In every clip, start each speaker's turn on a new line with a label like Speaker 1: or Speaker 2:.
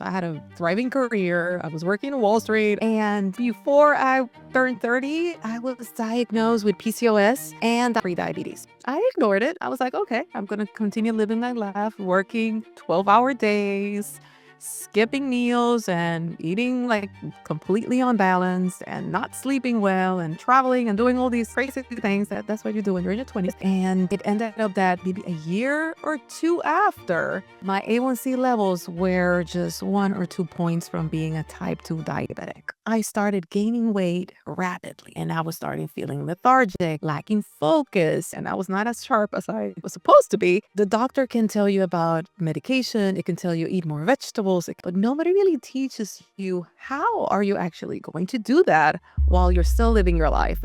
Speaker 1: I had a thriving career. I was working in Wall Street. And before I turned 30, I was diagnosed with PCOS and prediabetes. I ignored it. I was like, okay, I'm going to continue living my life, working 12-hour days, skipping meals and eating like completely unbalanced and not sleeping well and traveling and doing all these crazy things that's what you do when you're in your 20s. And it ended up that maybe a year or two after, my A1c levels were just 1 or 2 points from being a type 2 diabetic. I started gaining weight rapidly and I was starting feeling lethargic, lacking focus, and I was not as sharp as I was supposed to be. The doctor can tell you about medication, it can tell you eat more vegetables, but nobody really teaches you how are you actually going to do that while you're still living your life.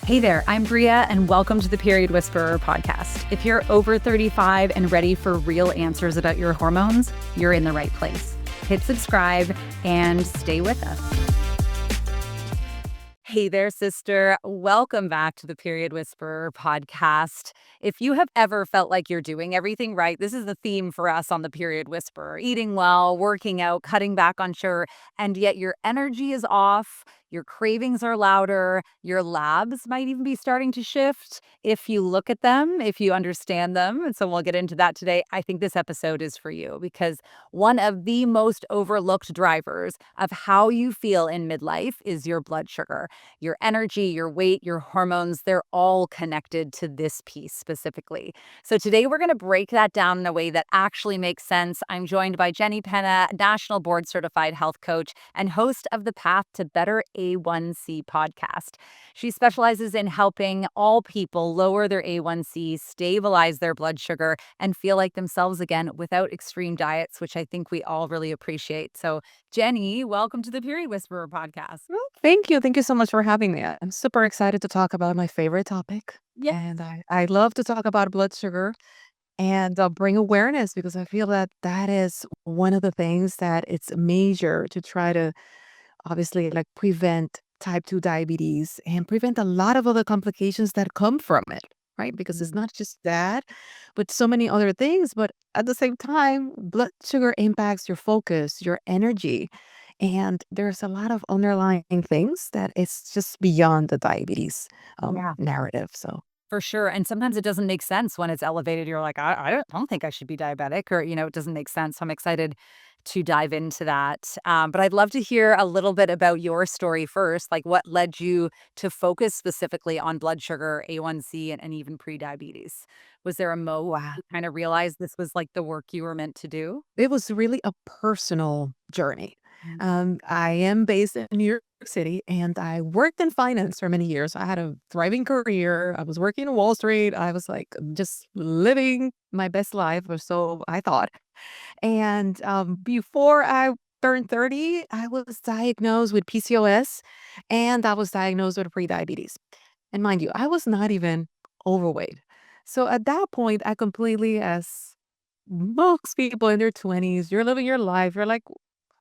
Speaker 2: Hey there, I'm Bria, and welcome to the Period Whisperer podcast. If you're over 35 and ready for real answers about your hormones, you're in the right place. Hit subscribe and stay with us. Hey there, sister. Welcome back to the Period Whisperer podcast. If you have ever felt like you're doing everything right, this is the theme for us on the Period Whisperer. Eating well, working out, cutting back on sugar, and yet your energy is off, your cravings are louder, your labs might even be starting to shift. If you look at them, if you understand them, and so we'll get into that today, I think this episode is for you because one of the most overlooked drivers of how you feel in midlife is your blood sugar. Your energy, your weight, your hormones, they're all connected to this piece specifically. So today we're going to break that down in a way that actually makes sense. I'm joined by Jenny Pena, National Board Certified Health Coach and host of the Path to Better A1c podcast. She specializes in helping all people lower their A1c, stabilize their blood sugar, and feel like themselves again without extreme diets, which I think we all really appreciate. So Jenny, welcome to the Period Whisperer podcast.
Speaker 1: Well, thank you. Thank you so much for having me. I'm super excited to talk about my favorite topic.
Speaker 2: Yeah.
Speaker 1: And I love to talk about blood sugar and bring awareness because I feel that that is one of the things that it's major to try to obviously like prevent type 2 diabetes and prevent a lot of other complications that come from it, right? Because it's not just that, but so many other things. But at the same time, blood sugar impacts your focus, your energy. And there's a lot of underlying things that it's just beyond the diabetes
Speaker 2: Yeah.
Speaker 1: narrative. So
Speaker 2: For sure. And sometimes it doesn't make sense when it's elevated. You're like, I don't think I should be diabetic, or, it doesn't make sense. So I'm excited to dive into that. But I'd love to hear a little bit about your story first. Like what led you to focus specifically on blood sugar, A1c, and even pre-diabetes? Was there a moment
Speaker 1: wow.
Speaker 2: you kind of realized this was like the work you were meant to do?
Speaker 1: It was really a personal journey.
Speaker 2: Mm.
Speaker 1: I am based in New York City and I worked in finance for many years. I had a thriving career. I was working in Wall Street. I was like just living my best life, or so I thought. And before I turned 30, I was diagnosed with PCOS and I was diagnosed with prediabetes. And mind you, I was not even overweight. So at that point, I completely, as most people in their 20s, you're living your life. You're like,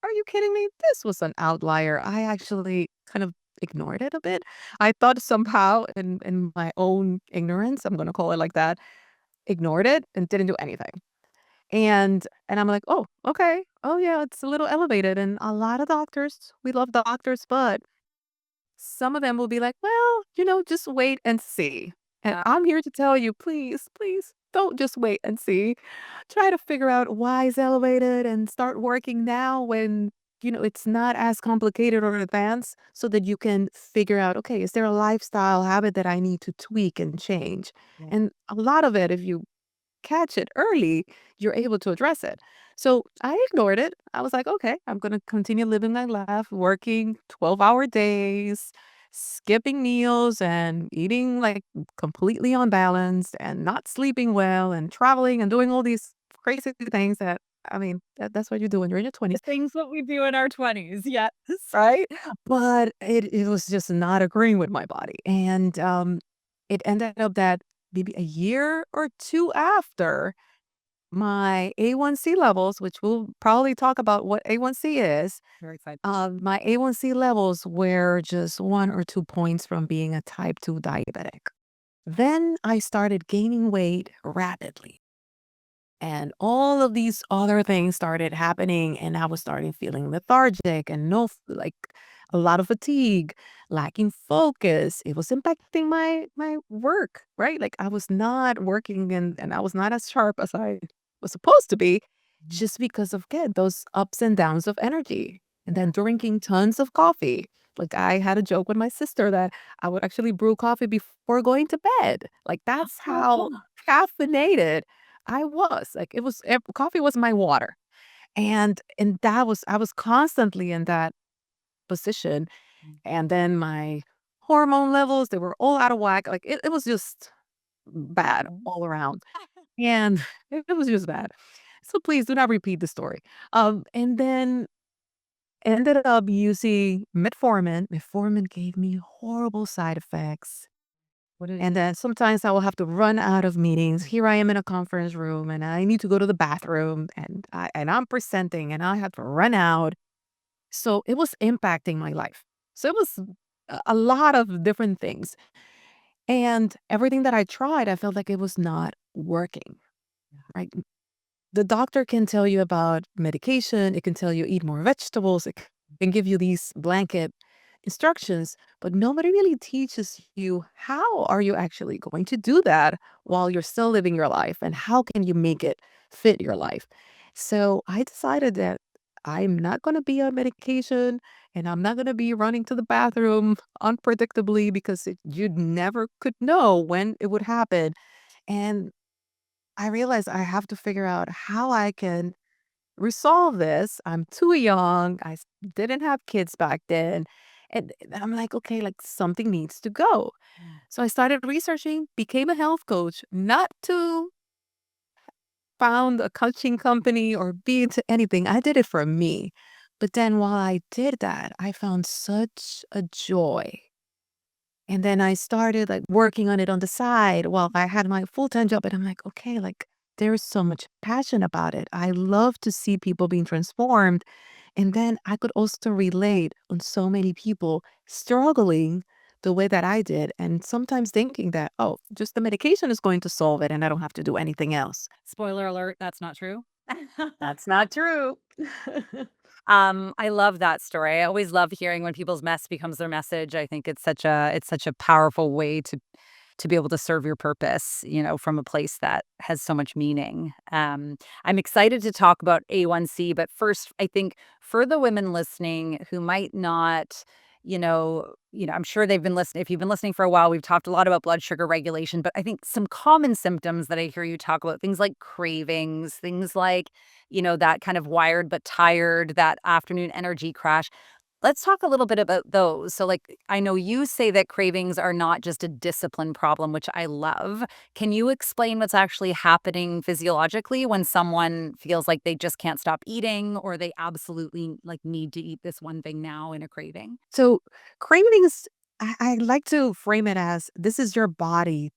Speaker 1: are you kidding me? This was an outlier. I actually kind of ignored it a bit. I thought somehow in my own ignorance, I'm going to call it like that, ignored it and didn't do anything. And I'm like, "Oh, okay. Oh, yeah, it's a little elevated." And a lot of doctors, we love doctors, but some of them will be like, "Well, just wait and see." And I'm here to tell you, please, please don't just wait and see. Try to figure out why it's elevated and start working now when, it's not as complicated or advanced so that you can figure out, okay, is there a lifestyle habit that I need to tweak and change?
Speaker 2: Yeah.
Speaker 1: And a lot of it, if you catch it early, you're able to address it. So I ignored it. I was like, okay, I'm going to continue living my life, working 12-hour days, skipping meals and eating like completely unbalanced and not sleeping well and traveling and doing all these crazy things that, I mean, that's what you do when you're in your 20s,
Speaker 2: Things that we do in our 20s. Yes.
Speaker 1: right? But it was just not agreeing with my body. And it ended up that maybe a year or two after, my A1c levels, which we'll probably talk about what A1c is,
Speaker 2: Very excited.
Speaker 1: my A1c levels were just 1 or 2 points from being a type 2 diabetic. Then I started gaining weight rapidly. And all of these other things started happening, and I was starting feeling lethargic and like a lot of fatigue, lacking focus. It was impacting my work, right? Like I was not working and I was not as sharp as I was supposed to be just because of again those ups and downs of energy. And then drinking tons of coffee. Like I had a joke with my sister that I would actually brew coffee before going to bed. Like that's how caffeinated I was. Like it was coffee was my water. And that was I was constantly in that position. And then my hormone levels, they were all out of whack. Like it was just bad all around. And it was just bad. So please do not repeat the story. And then ended up using metformin. Metformin gave me horrible side effects.
Speaker 2: What did
Speaker 1: And then sometimes I will have to run out of meetings. Here I am in a conference room and I need to go to the bathroom and I'm presenting and I have to run out. So it was impacting my life. So it was a lot of different things. And everything that I tried, I felt like it was not working. Right. The doctor can tell you about medication, it can tell you eat more vegetables, it can give you these blanket instructions, but nobody really teaches you how are you actually going to do that while you're still living your life and how can you make it fit your life. So I decided that I'm not going to be on medication and I'm not going to be running to the bathroom unpredictably because you never could know when it would happen. And I realized I have to figure out how I can resolve this. I'm too young. Didn't have kids back then. And I'm like, okay, like something needs to go. So I started researching, became a health coach, not to found a coaching company or be into anything. I did it for me. But then while I did that, I found such a joy. And then I started like working on it on the side while I had my full-time job. And I'm like, okay, like there's so much passion about it. I love to see people being transformed. And then I could also relate on so many people struggling the way that I did. And sometimes thinking that, oh, just the medication is going to solve it and I don't have to do anything else.
Speaker 2: Spoiler alert, that's not true.
Speaker 1: That's not true.
Speaker 2: I love that story. I always love hearing when people's mess becomes their message. I think it's such a powerful way to be able to serve your purpose, from a place that has so much meaning. I'm excited to talk about A1C, but first, I think for the women listening who might not, I'm sure they've been listening. If you've been listening for a while, we've talked a lot about blood sugar regulation, but I think some common symptoms that I hear you talk about, things like cravings, things like, that kind of wired but tired, that afternoon energy crash. Let's talk a little bit about those. So, like, I know you say that cravings are not just a discipline problem, which I love. Can you explain what's actually happening physiologically when someone feels like they just can't stop eating or they absolutely like need to eat this one thing now in a craving?
Speaker 1: So cravings, I like to frame it as this is your body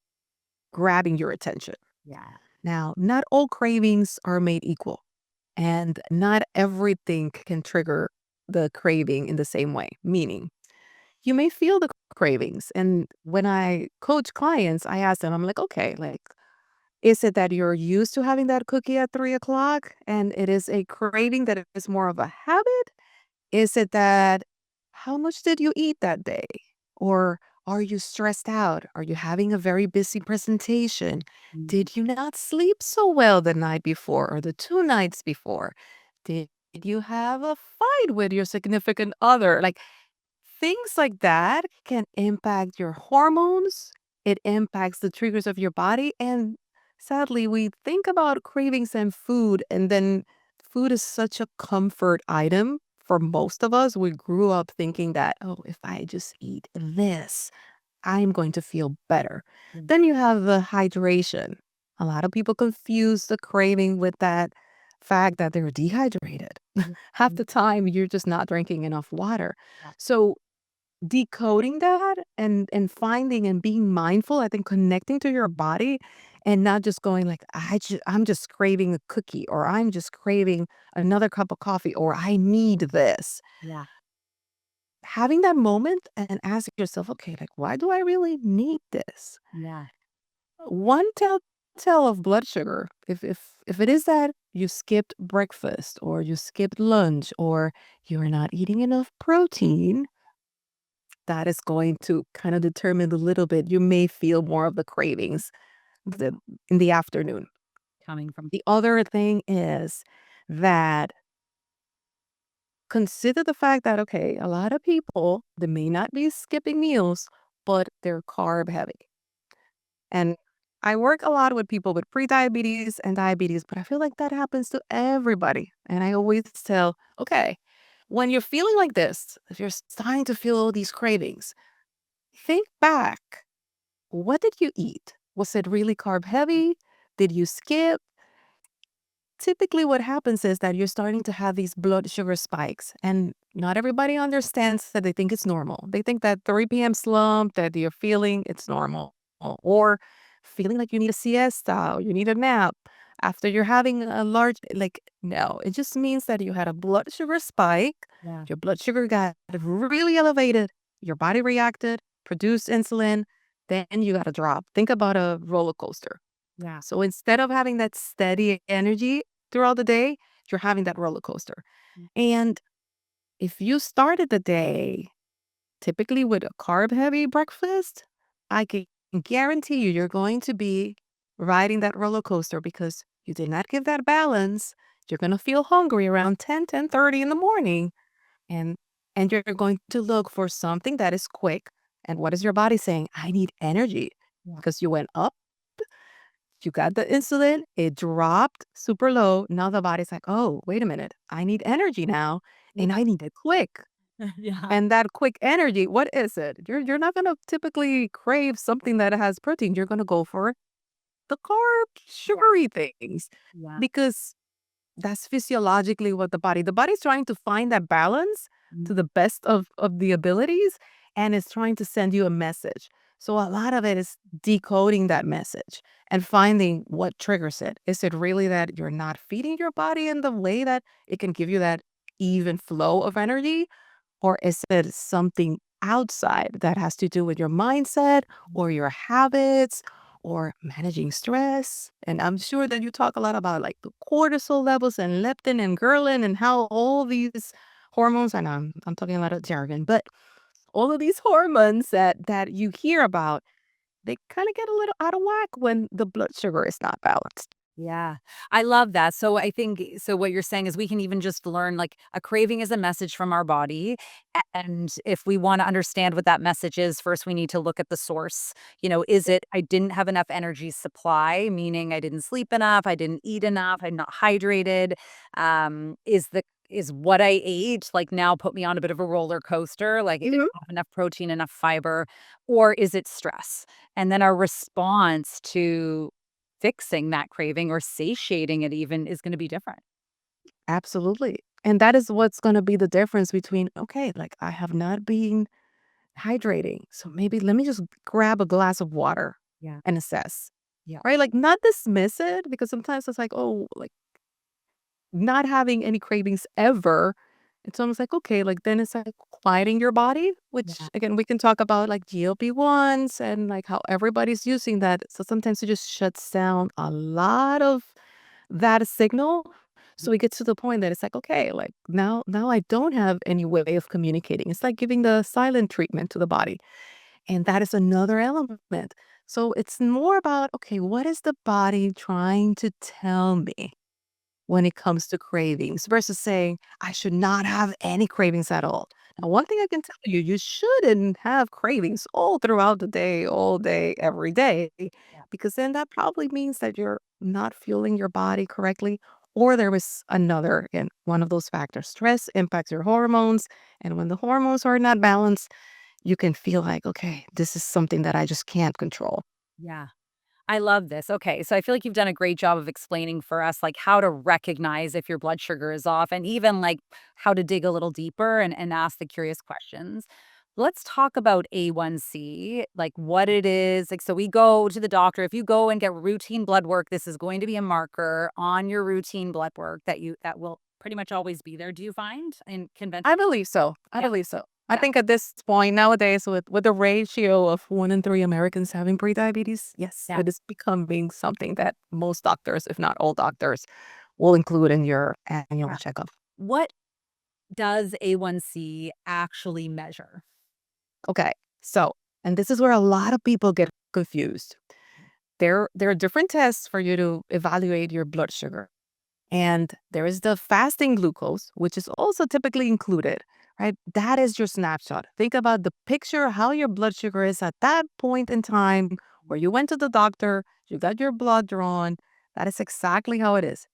Speaker 1: grabbing your attention.
Speaker 2: Yeah.
Speaker 1: Now, not all cravings are made equal, and not everything can trigger the craving in the same way. Meaning, you may feel the cravings. And when I coach clients, I ask them, I'm like, okay, like, is it that you're used to having that cookie at 3 o'clock and it is a craving that is more of a habit? Is it that how much did you eat that day? Or are you stressed out? Are you having a very busy presentation?
Speaker 2: Mm.
Speaker 1: Did you not sleep so well the night before or the 2 nights before? Did you have a fight with your significant other? Like things like that can impact your hormones. It impacts the triggers of your body. And sadly, we think about cravings and food, and then food is such a comfort item for most of us. We grew up thinking that, oh, if I just eat this, I'm going to feel better.
Speaker 2: Mm.
Speaker 1: Then you have the hydration. A lot of people confuse the craving with that fact that they're dehydrated. Half
Speaker 2: Mm.
Speaker 1: the time, you're just not drinking enough water.
Speaker 2: Yeah.
Speaker 1: So decoding that and finding and being mindful, I think connecting to your body and not just going like, I'm just craving a cookie or I'm just craving another cup of coffee or I need this.
Speaker 2: Yeah.
Speaker 1: Having that moment and asking yourself, okay, like, why do I really need this?
Speaker 2: Yeah.
Speaker 1: One tell of blood sugar. If it is that you skipped breakfast or you skipped lunch or you're not eating enough protein, that is going to kind of determine a little bit. You may feel more of the cravings the, in the afternoon.
Speaker 2: Coming from
Speaker 1: The other thing is that consider the fact that, okay, a lot of people, they may not be skipping meals, but they're carb heavy. And I work a lot with people with prediabetes and diabetes, but I feel like that happens to everybody. And I always tell, okay, when you're feeling like this, if you're starting to feel all these cravings, think back. What did you eat? Was it really carb heavy? Did you skip? Typically what happens is that you're starting to have these blood sugar spikes, and not everybody understands that. They think it's normal. They think that 3 p.m. slump that you're feeling, it's normal, or feeling like you need a siesta or you need a nap after you're having a large, like, no, it just means that you had a blood sugar spike.
Speaker 2: yeah,
Speaker 1: Your blood sugar got really elevated, your body reacted, produced insulin, then you got to drop. Think about a roller coaster.
Speaker 2: yeah,
Speaker 1: So instead of having that steady energy throughout the day, you're having that roller coaster. And if you started the day typically with a carb heavy breakfast, I can guarantee you you're going to be riding that roller coaster because you did not give that balance. You're going to feel hungry around 10:30 in the morning, and you're going to look for something that is quick. And what is your body saying? I need energy
Speaker 2: yeah,
Speaker 1: because you went up, you got the insulin, it dropped super low. Now the body's like, oh, wait a minute. I need energy now, and I need it quick.
Speaker 2: yeah,
Speaker 1: And that quick energy, what is it? You're not gonna typically crave something that has protein. You're gonna go for the carb,
Speaker 2: yeah,
Speaker 1: sugary things
Speaker 2: yeah.
Speaker 1: because that's physiologically what the body's trying to find that balance
Speaker 2: Mm,
Speaker 1: to the best of the abilities, and it's trying to send you a message. So a lot of it is decoding that message and finding what triggers it. Is it really that you're not feeding your body in the way that it can give you that even flow of energy? Or is it something outside that has to do with your mindset or your habits or managing stress? And I'm sure that you talk a lot about like the cortisol levels and leptin and ghrelin and how all these hormones, and I'm talking a lot of jargon, but all of these hormones that you hear about, they kind of get a little out of whack when the blood sugar is not balanced.
Speaker 2: yeah. I love that. So I think so what you're saying is we can even just learn like a craving is a message from our body. And if we want to understand what that message is, first we need to look at the source. Is it I didn't have enough energy supply, meaning I didn't sleep enough, I didn't eat enough, I'm not hydrated? Is what I ate like now put me on a bit of a roller coaster? Like I didn't
Speaker 1: Mhm.
Speaker 2: have enough protein, enough fiber, or is it stress? And then our response to fixing that craving or satiating it even is gonna be different.
Speaker 1: Absolutely. And that is what's going to be the difference between, okay, like I have not been hydrating. So maybe let me just grab a glass of water
Speaker 2: Yeah.
Speaker 1: and assess,
Speaker 2: Yeah.
Speaker 1: right? Like not dismiss it because sometimes it's like, oh, like not having any cravings ever. It's almost like, okay, like then it's like quieting your body, which
Speaker 2: Yeah.
Speaker 1: again, we can talk about like GLP-1s and like how everybody's using that. So sometimes it just shuts down a lot of that signal. So we get to the point that it's like, okay, like now I don't have any way of communicating. It's like giving the silent treatment to the body. And that is another element. So it's more about, okay, what is the body trying to tell me when it comes to cravings versus saying, I should not have any cravings at all. Now, one thing I can tell you, you shouldn't have cravings all throughout the day, all day, every day,
Speaker 2: Yeah.
Speaker 1: because then that probably means that you're not fueling your body correctly. Or there was another, again, one of those factors. Stress impacts your hormones. And when the hormones are not balanced, you can feel like, okay, this is something that I just can't control.
Speaker 2: Yeah. I love this. Okay, so I feel like you've done a great job of explaining for us, like, how to recognize if your blood sugar is off and even, like, how to dig a little deeper and ask the curious questions. Let's talk about A1c, like, what it is. Like, so we go to the doctor. If you go and get routine blood work, this is going to be a marker on your routine blood work that will pretty much always be there, do you find, in conventional?
Speaker 1: I believe so. I
Speaker 2: Yeah.
Speaker 1: believe so. I think at this point nowadays, with the ratio of 1 in 3 Americans having prediabetes, yes,
Speaker 2: Yeah.
Speaker 1: it is becoming something that most doctors, if not all doctors, will include in your annual
Speaker 2: Yeah.
Speaker 1: checkup.
Speaker 2: What does A1C actually measure?
Speaker 1: Okay, so, and this is where a lot of people get confused. There are different tests for you to evaluate your blood sugar. And there is the fasting glucose, which is also typically included, right? That is your snapshot. Think about the picture, how your blood sugar is at that point in time where you went to the doctor, you got your blood drawn. That is exactly how it is.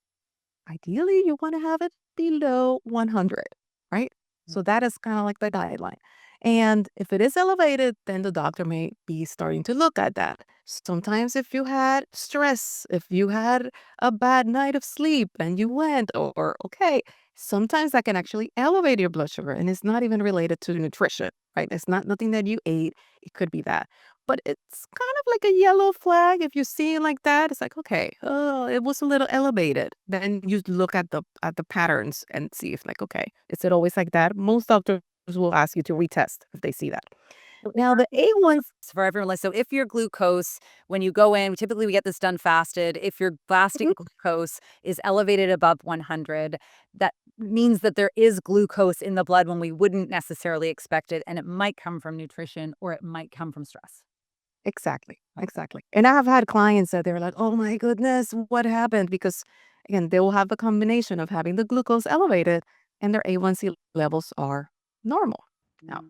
Speaker 1: Ideally, you want to have it below 100, right? So that is kind of like the guideline. And if it is elevated, then the doctor may be starting to look at that. Sometimes, if you had stress, if you had a bad night of sleep and you went, or okay, sometimes that can actually elevate your blood sugar. And it's not even related to nutrition, right? It's not nothing that you ate. It could be that. But it's kind of like a yellow flag. If you see it like that, it's like, okay, oh, it was a little elevated. Then you look at the patterns and see if like, okay, is it always like that? Most doctors will ask you to retest if they see that. Now the A1,
Speaker 2: For everyone, so if your glucose, when you go in, typically we get this done fasted. If your fasting glucose is elevated above 100, that means that there is glucose in the blood when we wouldn't necessarily expect it. And it might come from nutrition or it might come from stress.
Speaker 1: exactly, exactly. And I have had clients that they're like, oh my goodness, what happened? Because again, they will have the combination of having the glucose elevated and their A1C levels are normal. Now,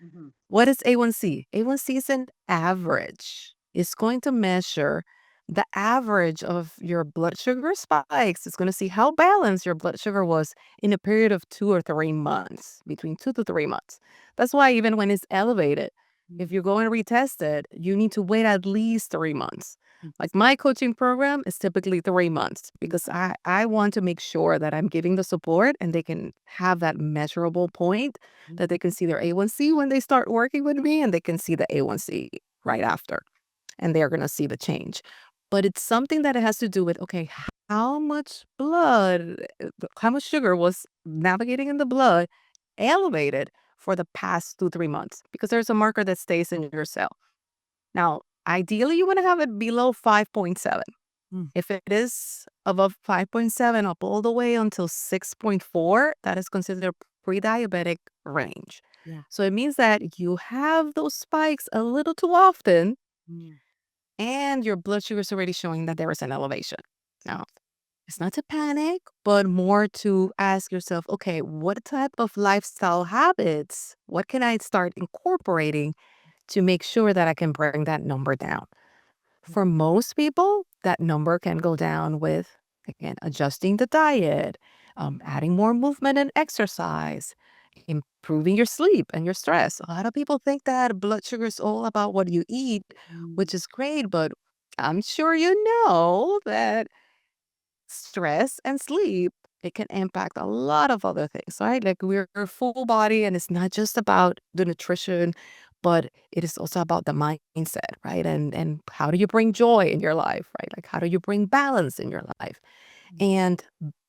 Speaker 2: Mm-hmm.
Speaker 1: what is A1C? A1C is an average. It's going to measure the average of your blood sugar spikes. It's going to see how balanced your blood sugar was in a period of 2 or 3 months, between 2 to 3 months. That's why even when it's elevated, if you go and retest it, you need to wait at least 3 months. Like my coaching program is typically 3 months because I want to make sure that I'm giving the support and they can have that measurable point that they can see their A1C when they start working with me and they can see the A1C right after and they're going to see the change. But it's something that it has to do with, okay, how much blood, how much sugar was navigating in the blood elevated for the past 2, 3 months because there's a marker that stays in your cell. Now, ideally, you want to have it below 5.7.
Speaker 2: Mm.
Speaker 1: If it is above 5.7 up all the way until 6.4, that is considered pre-diabetic range.
Speaker 2: Yeah.
Speaker 1: So it means that you have those spikes a little too often
Speaker 2: Mm.
Speaker 1: and your blood sugar is already showing that there is an elevation. Now, it's not to panic, but more to ask yourself, okay, what type of lifestyle habits, what can I start incorporating to make sure that I can bring that number down? For most people, that number can go down with, again, adjusting the diet, adding more movement and exercise, improving your sleep and your stress. A lot of people think that blood sugar is all about what you eat,
Speaker 2: Mm.
Speaker 1: which is great, but I'm sure you know that stress and sleep, it can impact a lot of other things, right? Like we're a full body and it's not just about the nutrition, but it is also about the mindset, right? And how do you bring joy in your life, right? Like how do you bring balance in your life? And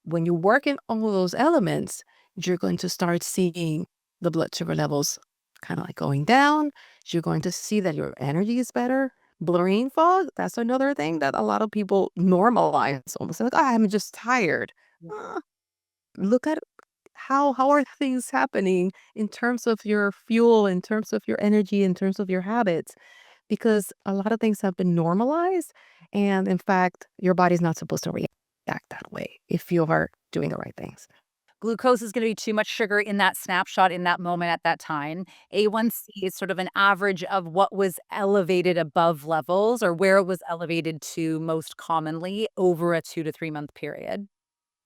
Speaker 1: when you work in all of those elements, you're going to start seeing the blood sugar levels kind of like going down. You're going to see that your energy is better. Brain fog, that's another thing that a lot of people normalize. Almost like, "Oh, I'm just tired." Uh, Look at how are things happening in terms of your fuel, in terms of your energy, in terms of your habits, because a lot of things have been normalized. And in fact, your body's not supposed to react that way if you are doing the right things.
Speaker 2: Glucose is going to be too much sugar in that snapshot in that moment at that time. A1C is sort of an average of what was elevated above levels or where it was elevated to most commonly over a 2 to 3 month period.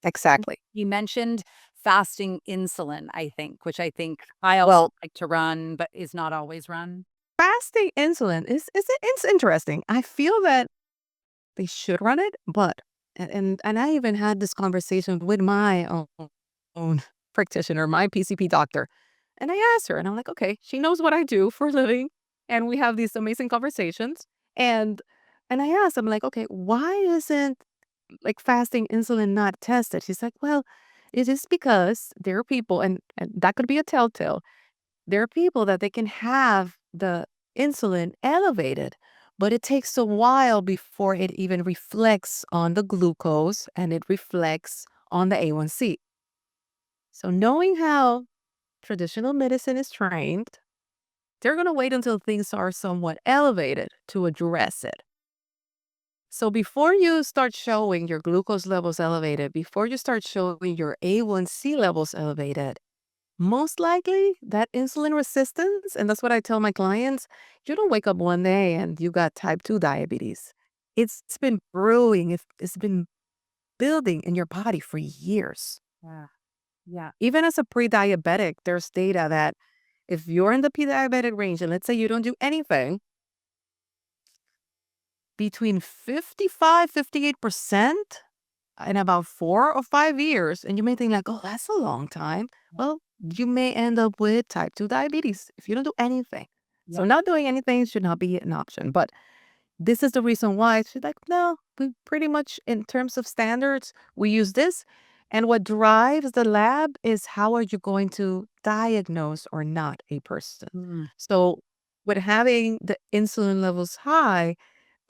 Speaker 1: Exactly.
Speaker 2: You mentioned fasting insulin, I think, which I think I also
Speaker 1: Well,
Speaker 2: like to run, but is not always run.
Speaker 1: fasting insulin it's interesting. I feel that they should run it, but and I even had this conversation with my own practitioner, my PCP doctor. And I asked her, and I'm like, okay, she knows what I do for a living. And we have these amazing conversations. And and I asked, I'm like, okay, why isn't like fasting insulin not tested? She's like, well, it is because there are people, and that could be a telltale. There are people that they can have the insulin elevated, but it takes a while before it even reflects on the glucose and it reflects on the A1c. So knowing how traditional medicine is trained, they're going to wait until things are somewhat elevated to address it. So before you start showing your glucose levels elevated, before you start showing your A1c levels elevated, most likely that insulin resistance, and that's what I tell my clients, you don't wake up one day and you got type 2 diabetes. It's been brewing, it's been building in your body for years.
Speaker 2: Yeah. Yeah.
Speaker 1: Even as a pre-diabetic, there's data that if you're in the pre-diabetic range and let's say you don't do anything, between 55, 58% in about 4 or 5 years, and you may think like, oh, that's a long time. Well, you may end up with type 2 diabetes if you don't do anything.
Speaker 2: Yeah.
Speaker 1: So not doing anything should not be an option. But this is the reason why she's like, no, we pretty much in terms of standards, we use this. And what drives the lab is how are you going to diagnose or not a person.
Speaker 2: Mm.
Speaker 1: So with having the insulin levels high,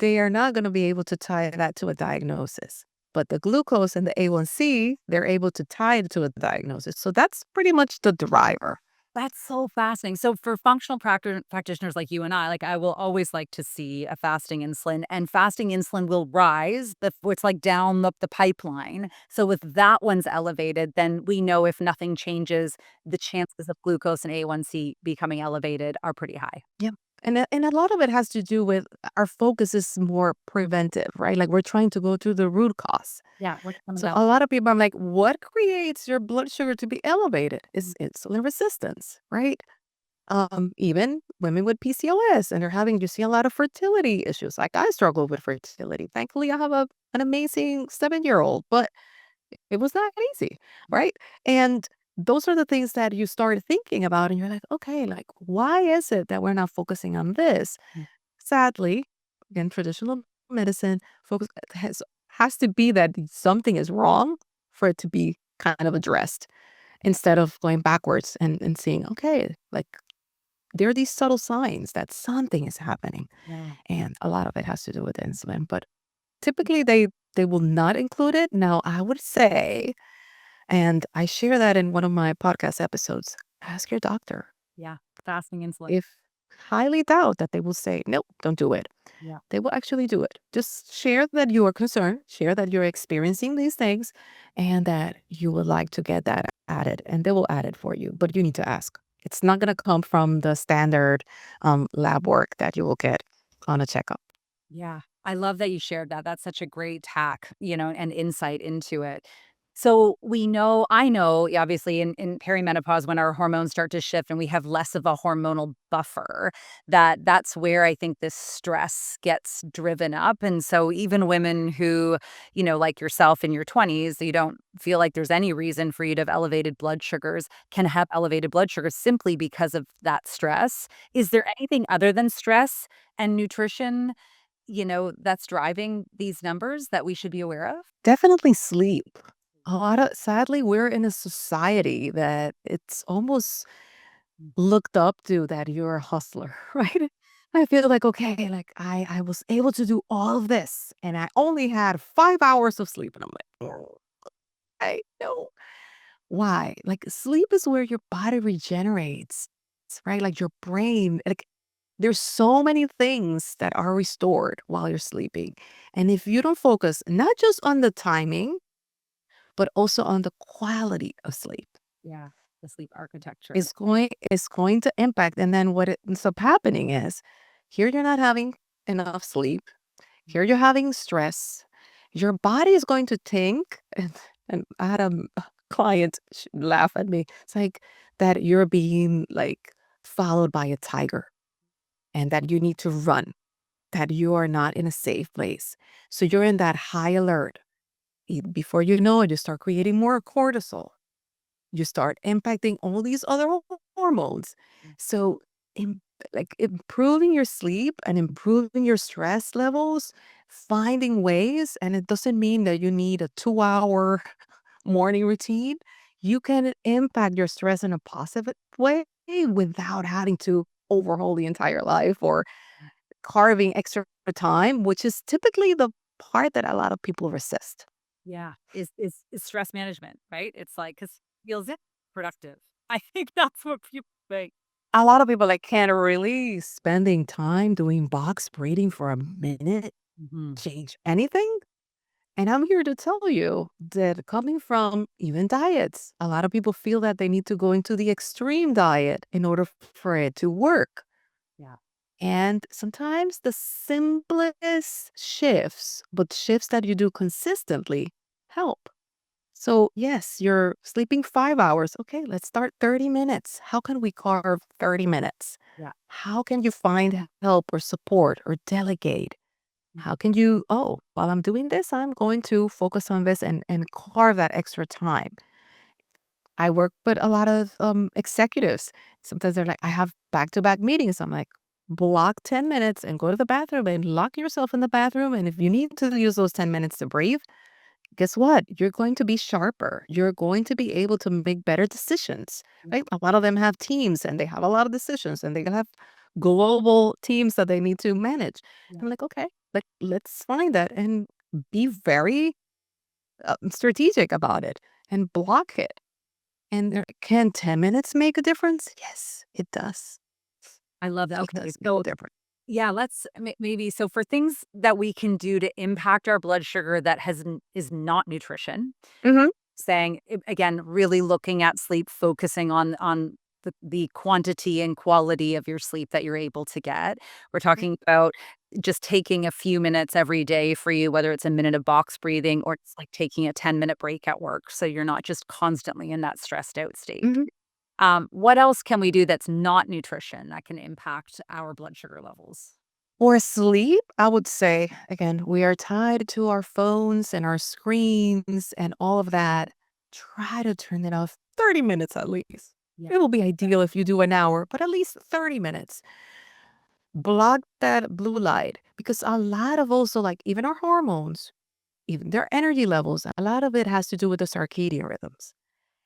Speaker 1: they are not going to be able to tie that to a diagnosis. But the glucose and the A1c, they're able to tie it to a diagnosis. So that's pretty much the driver.
Speaker 2: That's so fascinating. So for functional practitioners like you and I, like I will always like to see a fasting insulin, and fasting insulin will rise. It's like down the pipeline. So if that one's elevated, then we know if nothing changes, the chances of glucose and A1c becoming elevated are pretty high.
Speaker 1: Yeah. And a lot of it has to do with our focus is more preventive, right? Like we're trying to go to the root cause.
Speaker 2: Yeah, which comes
Speaker 1: So
Speaker 2: out.
Speaker 1: a lot of people, I'm like, what creates your blood sugar to be elevated? Is insulin resistance, right? Even women with PCOS and they're having, you see a lot of fertility issues. Like I struggle with fertility. Thankfully, I have an amazing 7-year-old, but it was not easy, right? And those are the things that you start thinking about, and you're like, okay, like, why is it that we're not focusing on this?
Speaker 2: Mm.
Speaker 1: Sadly, again, traditional medicine focus has to be that something is wrong for it to be kind of addressed instead of going backwards and seeing, okay, like there are these subtle signs that something is happening.
Speaker 2: Yeah.
Speaker 1: And a lot of it has to do with insulin, but typically they will not include it. Now, I would say, and I share that in one of my podcast episodes, ask your doctor.
Speaker 2: Yeah. Fasting insulin.
Speaker 1: If highly doubt that they will say, nope, don't do it.
Speaker 2: Yeah.
Speaker 1: They will actually do it. Just share that you are concerned, share that you're experiencing these things and that you would like to get that added, and they will add it for you. But you need to ask. It's not going to come from the standard lab work that you will get on a checkup.
Speaker 2: Yeah. I love that you shared that. That's such a great hack, and insight into it. So I know, yeah, obviously in perimenopause, when our hormones start to shift and we have less of a hormonal buffer, that's where I think this stress gets driven up. And so even women who, like yourself in your 20s, you don't feel like there's any reason for you to have elevated blood sugars, can have elevated blood sugars simply because of that stress. Is there anything other than stress and nutrition that's driving these numbers that we should be aware of?
Speaker 1: Definitely sleep. A lot of sadly, we're in a society that it's almost
Speaker 2: Mm.
Speaker 1: looked up to that you're a hustler, right? I feel like, okay, like I was able to do all of this and I only had 5 hours of sleep. And I'm like, "Oh, I know why. Like sleep is where your body regenerates, right? Like your brain, like there's so many things that are restored while you're sleeping. And if you don't focus not just on the timing, but also on the quality of sleep,
Speaker 2: Yeah, the sleep architecture.
Speaker 1: it's going to impact. And then what ends up happening is here you're not having enough sleep. Here you're having stress. Your body is going to think, and I had a client laugh at me. It's like that you're being like followed by a tiger and that you need to run, that you are not in a safe place. So you're in that high alert. Before you know it, you start creating more cortisol. You start impacting all these other hormones.
Speaker 2: Mm.
Speaker 1: So, like improving your sleep and improving your stress levels, finding ways, and it doesn't mean that you need a 2 hour morning routine. You can impact your stress in a positive way without having to overhaul the entire life or carving extra time, which is typically the part that a lot of people resist.
Speaker 2: Yeah. Is stress management, right? It's like, because feels it productive. I think that's what people think.
Speaker 1: A lot of people like can't really spending time doing box breathing for a minute
Speaker 2: Mhm.
Speaker 1: change anything. And I'm here to tell you that coming from even diets, a lot of people feel that they need to go into the extreme diet in order for it to work.
Speaker 2: Yeah.
Speaker 1: And sometimes the simplest shifts, but shifts that you do consistently, help. So, yes, you're sleeping 5 hours. Okay, let's start 30 minutes. How can we carve 30 minutes?
Speaker 2: Yeah.
Speaker 1: How can you find help or support or delegate?
Speaker 2: Mhm.
Speaker 1: How can you, oh, while I'm doing this, I'm going to focus on this and carve that extra time. I work with a lot of executives. Sometimes they're like, I have back to back meetings. I'm like, block 10 minutes and go to the bathroom and lock yourself in the bathroom. And if you need to use those 10 minutes to breathe, guess what? You're going to be sharper. You're going to be able to make better decisions,
Speaker 2: Yeah.
Speaker 1: right? A lot of them have teams and they have a lot of decisions and they have global teams that they need to manage.
Speaker 2: Yeah.
Speaker 1: I'm like, okay, like let's find that and be very strategic about it and block it. And can 10 minutes make a difference? Yes, it does.
Speaker 2: I love that.
Speaker 1: It
Speaker 2: Okay.
Speaker 1: does make a
Speaker 2: So
Speaker 1: difference.
Speaker 2: yeah, let's maybe so for things that we can do to impact our blood sugar that is not nutrition,
Speaker 1: Hmm.
Speaker 2: saying again, really looking at sleep, focusing on the quantity and quality of your sleep that you're able to get. We're talking about just taking a few minutes every day for you, whether it's a minute of box breathing or it's like taking a 10-minute break at work, so you're not just constantly in that stressed out state.
Speaker 1: Hmm.
Speaker 2: What else can we do that's not nutrition that can impact our blood sugar levels?
Speaker 1: For sleep, I would say, again, we are tied to our phones and our screens and all of that. Try to turn it off 30 minutes at least.
Speaker 2: Yeah.
Speaker 1: It will be ideal if you do an hour, but at least 30 minutes. Block that blue light because a lot of also, like, even our hormones, even their energy levels, a lot of it has to do with the circadian rhythms.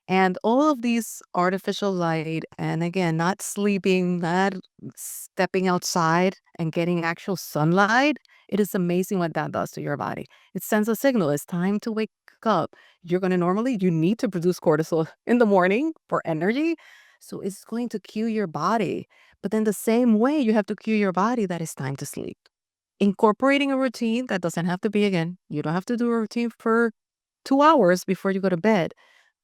Speaker 1: And all of these artificial light, and again, not sleeping, not stepping outside and getting actual sunlight, it is amazing what that does to your body. It sends a signal. It's time to wake up. You're going to normally, you need to produce cortisol in the morning for energy. So it's going to cue your body. But then the same way, you have to cue your body that it's time to sleep. Incorporating a routine that doesn't have to be, again, you don't have to do a routine for 2 hours before you go to bed.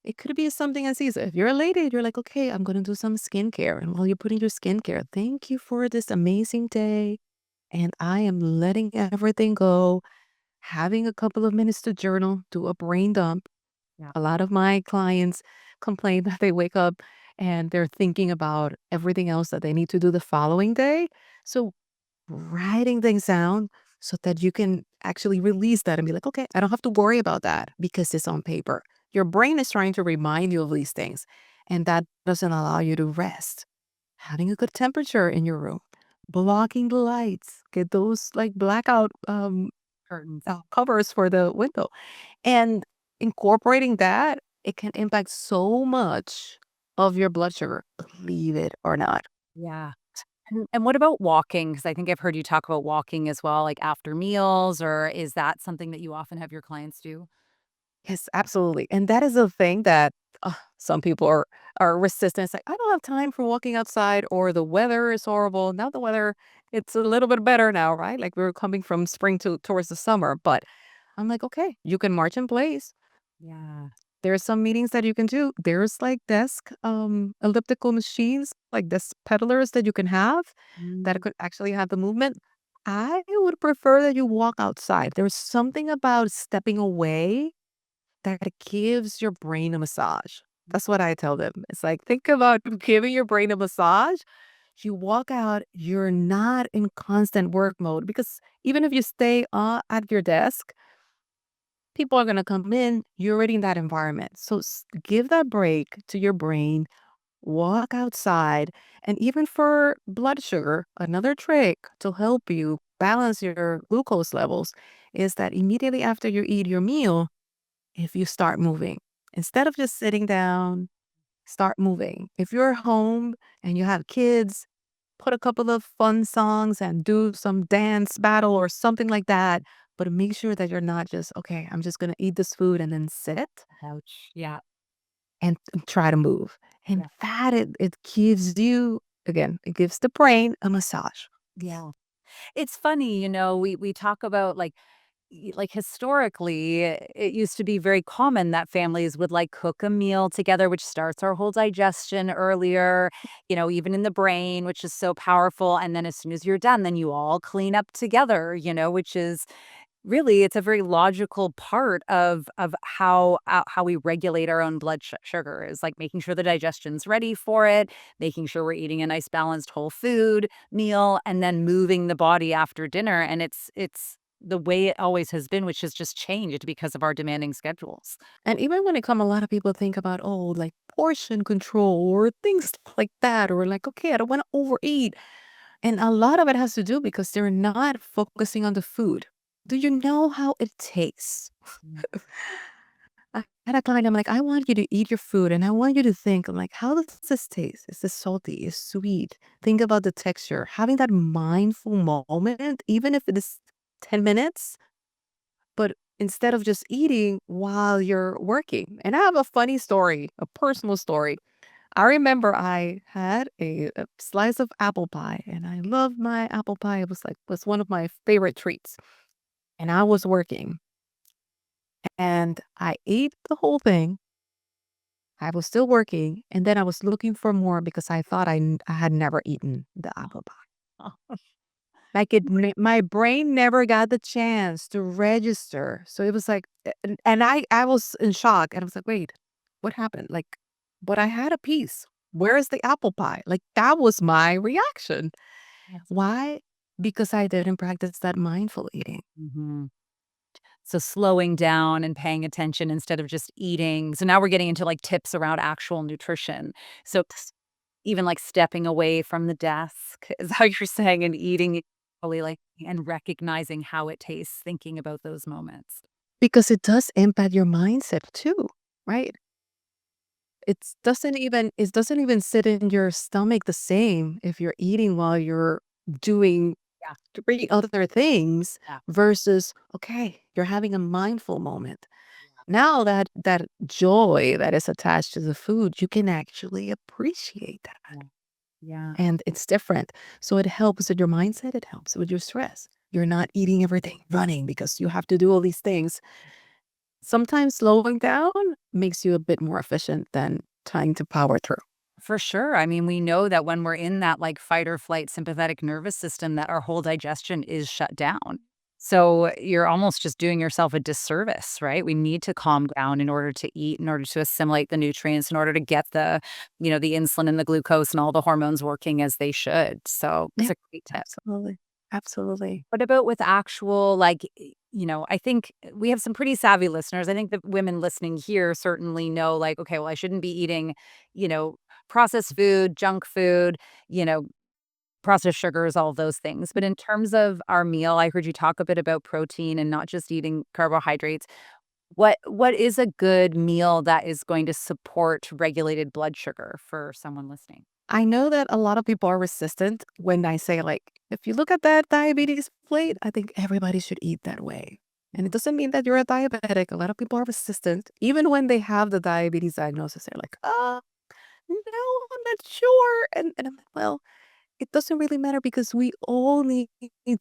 Speaker 1: It could be something as easy. If you're a lady, you're like, okay, I'm going to do some skincare. And while you're putting your skincare, thank you for this amazing day. And I am letting everything go, having a couple of minutes to journal, do a brain dump.
Speaker 2: Yeah.
Speaker 1: A lot of my clients complain that they wake up and they're thinking about everything else that they need to do the following day. So writing things down so that you can actually release that and be like, okay, I don't have to worry about that because it's on paper. Your brain is trying to remind you of these things, and that doesn't allow you to rest. Having a good temperature in your room, blocking the lights, get those like blackout
Speaker 2: Curtains.
Speaker 1: covers for the window, and incorporating that, it can impact so much of your blood sugar, believe it or not.
Speaker 2: Yeah. And what about walking? Because I think I've heard you talk about walking as well, like after meals, or is that something that you often have your clients do?
Speaker 1: Yes, absolutely. And that is a thing that some people are resistant. It's like, I don't have time for walking outside, or the weather is horrible. Now the weather, it's a little bit better now, right? Like we're coming from spring to towards the summer. But I'm like, okay, you can march in place.
Speaker 2: Yeah.
Speaker 1: There's some meetings that you can do. There's like desk elliptical machines, like desk pedalers that you can have that
Speaker 2: Mm.
Speaker 1: could actually have the movement. I would prefer that you walk outside. There's something about stepping away that gives your brain a massage. That's what I tell them. It's like, think about giving your brain a massage. You walk out, you're not in constant work mode because even if you stay at your desk, people are going to come in. You're already in that environment. So give that break to your brain, walk outside. And even for blood sugar, another trick to help you balance your glucose levels is that immediately after you eat your meal, if you start moving, instead of just sitting down, start moving. If you're home and you have kids, put a couple of fun songs and do some dance battle or something like that. But make sure that you're not just, okay, I'm just going to eat this food and then sit
Speaker 2: Ouch. Yeah.
Speaker 1: and try to move. And
Speaker 2: Yeah.
Speaker 1: that it gives you, again, it gives the brain a massage.
Speaker 2: Yeah. It's funny, we talk about like historically, it used to be very common that families would like cook a meal together, which starts our whole digestion earlier, even in the brain, which is so powerful. And then as soon as you're done, then you all clean up together, which is really, it's a very logical part of how we regulate our own blood sugar is like making sure the digestion's ready for it, making sure we're eating a nice balanced whole food meal, and then moving the body after dinner. And it's the way it always has been, which has just changed because of our demanding schedules.
Speaker 1: And even when it come, a lot of people think about, oh, like portion control or things like that, or like, okay, I don't want to overeat. And a lot of it has to do because they're not focusing on the food. Do you know how it tastes?
Speaker 2: Yeah.
Speaker 1: I had a client, I'm like, I want you to eat your food and I want you to think, I'm like, how does this taste? Is this salty? Is sweet? Think about the texture. Having that mindful moment, even if it is 10 minutes, but instead of just eating while you're working. And I have a funny story, a personal story. I remember I had a slice of apple pie and I loved my apple pie. It was like was one of my favorite treats. And I was working and I ate the whole thing. I was still working and then I was looking for more because I thought I had never eaten the apple pie. Like my brain never got the chance to register. So it was like, and I was in shock and I was like, wait, what happened? Like, but I had a piece. Where is the apple pie? Like that was my reaction. Why? Because I didn't practice that mindful eating.
Speaker 2: Hmm. So slowing down and paying attention instead of just eating. So now we're getting into like tips around actual nutrition. So even like stepping away from the desk is how you're saying and eating fully like and recognizing how it tastes, thinking about those moments.
Speaker 1: Because it does impact your mindset too, right? It doesn't even sit in your stomach the same if you're eating while you're doing
Speaker 2: Yeah.
Speaker 1: 3 other things
Speaker 2: Yeah.
Speaker 1: versus, okay, you're having a mindful moment. Now that joy that is attached to the food, you can actually appreciate that,
Speaker 2: Yeah. Yeah.
Speaker 1: and it's different. So it helps with your mindset, it helps with your stress. You're not eating everything, running because you have to do all these things. Sometimes slowing down makes you a bit more efficient than trying to power through.
Speaker 2: For sure. I mean, we know that when we're in that like fight or flight sympathetic nervous system, that our whole digestion is shut down. So you're almost just doing yourself a disservice, right? We need to calm down in order to eat, in order to assimilate the nutrients, in order to get the insulin and the glucose and all the hormones working as they should. So it's
Speaker 1: Yeah,
Speaker 2: a great tip.
Speaker 1: absolutely. Absolutely.
Speaker 2: What about with actual, like, I think we have some pretty savvy listeners. I think the women listening here certainly know, like, okay, well, I shouldn't be eating, you know, processed food, junk food, you know, processed sugars, all of those things. But in terms of our meal, I heard you talk a bit about protein and not just eating carbohydrates. What is a good meal that is going to support regulated blood sugar for someone listening?
Speaker 1: I know that a lot of people are resistant when I say, like, if you look at that diabetes plate, I think everybody should eat that way. And it doesn't mean that you're a diabetic. A lot of people are resistant. Even when they have the diabetes diagnosis, they're like, no, I'm not sure. And I'm like, well, it doesn't really matter because we all need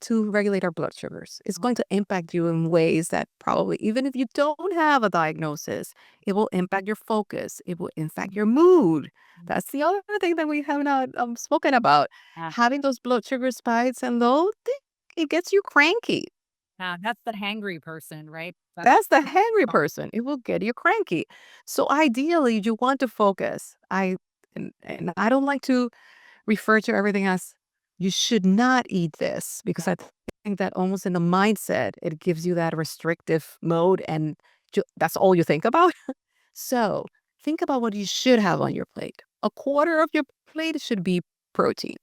Speaker 1: to regulate our blood sugars. It's going to impact you in ways that probably, even if you don't have a diagnosis, it will impact your focus. It will impact your mood. That's the other thing that we have not spoken about.
Speaker 2: Yeah,
Speaker 1: Having those blood sugar spikes and low, it gets you cranky.
Speaker 2: yeah, that's the hangry person, right? That's
Speaker 1: That's the hangry person. It will get you cranky. So ideally, you want to focus. And I don't like to refer to everything as you should not eat this because I think that almost in the mindset, it gives you that restrictive mode and that's all you think about. So think about what you should have on your plate. A quarter of your plate should be protein.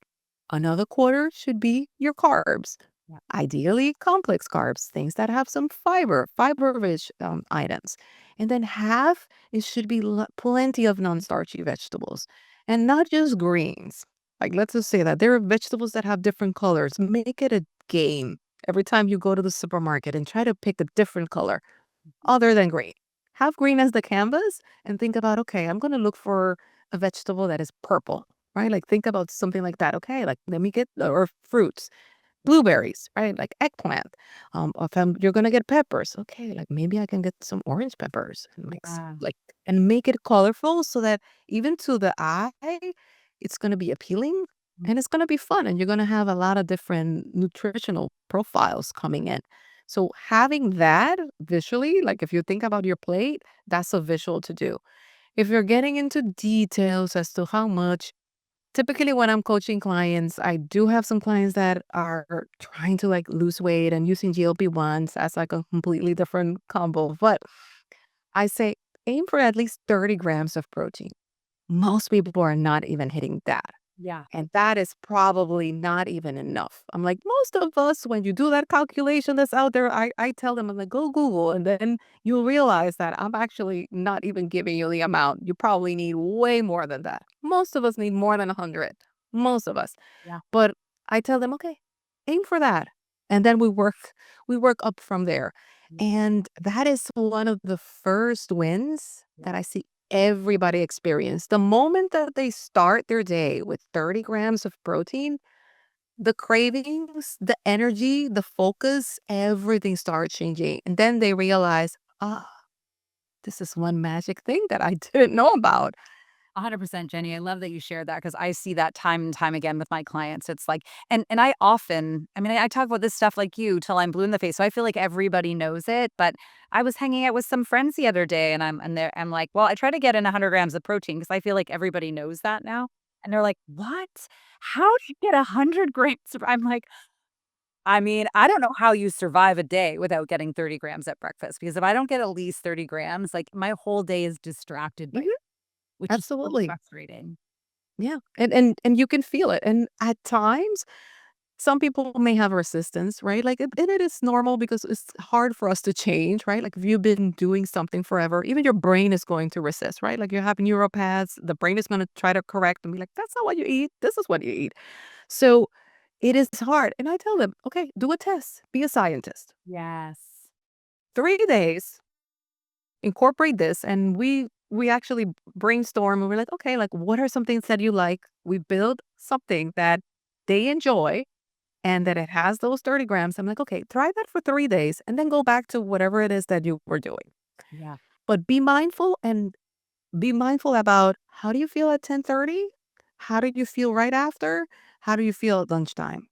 Speaker 1: Another quarter should be your carbs.
Speaker 2: Yeah.
Speaker 1: Ideally, complex carbs, things that have some fiber-rich items. And then half, it should be plenty of non-starchy vegetables and not just greens. Like, let's just say that there are vegetables that have different colors. Make it a game every time you go to the supermarket and try to pick a different color other than green. Have green as the canvas and think about, okay, I'm going to look for a vegetable that is purple, right? Like, think about something like that. Okay, like, let me get, or fruits. Blueberries, right? Like eggplant. If you're gonna get peppers, okay, like maybe I can get some orange peppers and
Speaker 2: Yeah.
Speaker 1: and make it colorful so that even to the eye, it's gonna be appealing and it's gonna be fun, and you're gonna have a lot of different nutritional profiles coming in. So having that visually, like if you think about your plate, that's a visual to do. If you're getting into details as to how much, typically, when I'm coaching clients, I do have some clients that are trying to like lose weight and using GLP-1s as like a completely different combo. But I say aim for at least 30 grams of protein. Most people are not even hitting that.
Speaker 2: Yeah.
Speaker 1: And that is probably not even enough. I'm like, most of us, when you do that calculation that's out there, I tell them, I'm like, go Google. And then you'll realize that I'm actually not even giving you the amount. You probably need way more than that. Most of us need more than 100. Most of us.
Speaker 2: Yeah.
Speaker 1: But I tell them, okay, aim for that. And then we work up from there. And that is one of the first wins
Speaker 2: Yeah.
Speaker 1: that I see everybody experience. The moment that they start their day with 30 grams of protein, the cravings, the energy, the focus, everything starts changing. And then they realize, ah, this is one magic thing that I didn't know about.
Speaker 2: 100%, Jenny. I love that you shared that because I see that time and time again with my clients. It's like, and I often, I mean, I talk about this stuff like you till I'm blue in the face. So I feel like everybody knows it. But I was hanging out with some friends the other day, and I'm like, well, I try to get in 100 grams of protein because I feel like everybody knows that now. And they're like, what? How do you get 100 grams? I'm like, I mean, I don't know how you survive a day without getting 30 grams at breakfast because if I don't get at least 30 grams, like my whole day is distracted by,
Speaker 1: Mhm.
Speaker 2: which is so
Speaker 1: Absolutely.
Speaker 2: frustrating.
Speaker 1: Yeah. And you can feel it. And at times, some people may have resistance, right? Like, and it is normal because it's hard for us to change, right? Like, if you've been doing something forever, even your brain is going to resist, right? Like, you have neuropaths, the brain is going to try to correct and be like, that's not what you eat. This is what you eat. So it is hard. And I tell them, okay, do a test, be a scientist.
Speaker 2: Yes.
Speaker 1: 3 days, incorporate this. And we actually brainstorm and we're like, okay, like, what are some things that you like? We build something that they enjoy and that it has those 30 grams. I'm like, okay, try that for 3 days and then go back to whatever it is that you were doing.
Speaker 2: Yeah.
Speaker 1: But be mindful, and be mindful about, how do you feel at 10:30? How did you feel right after? How do you feel at lunchtime?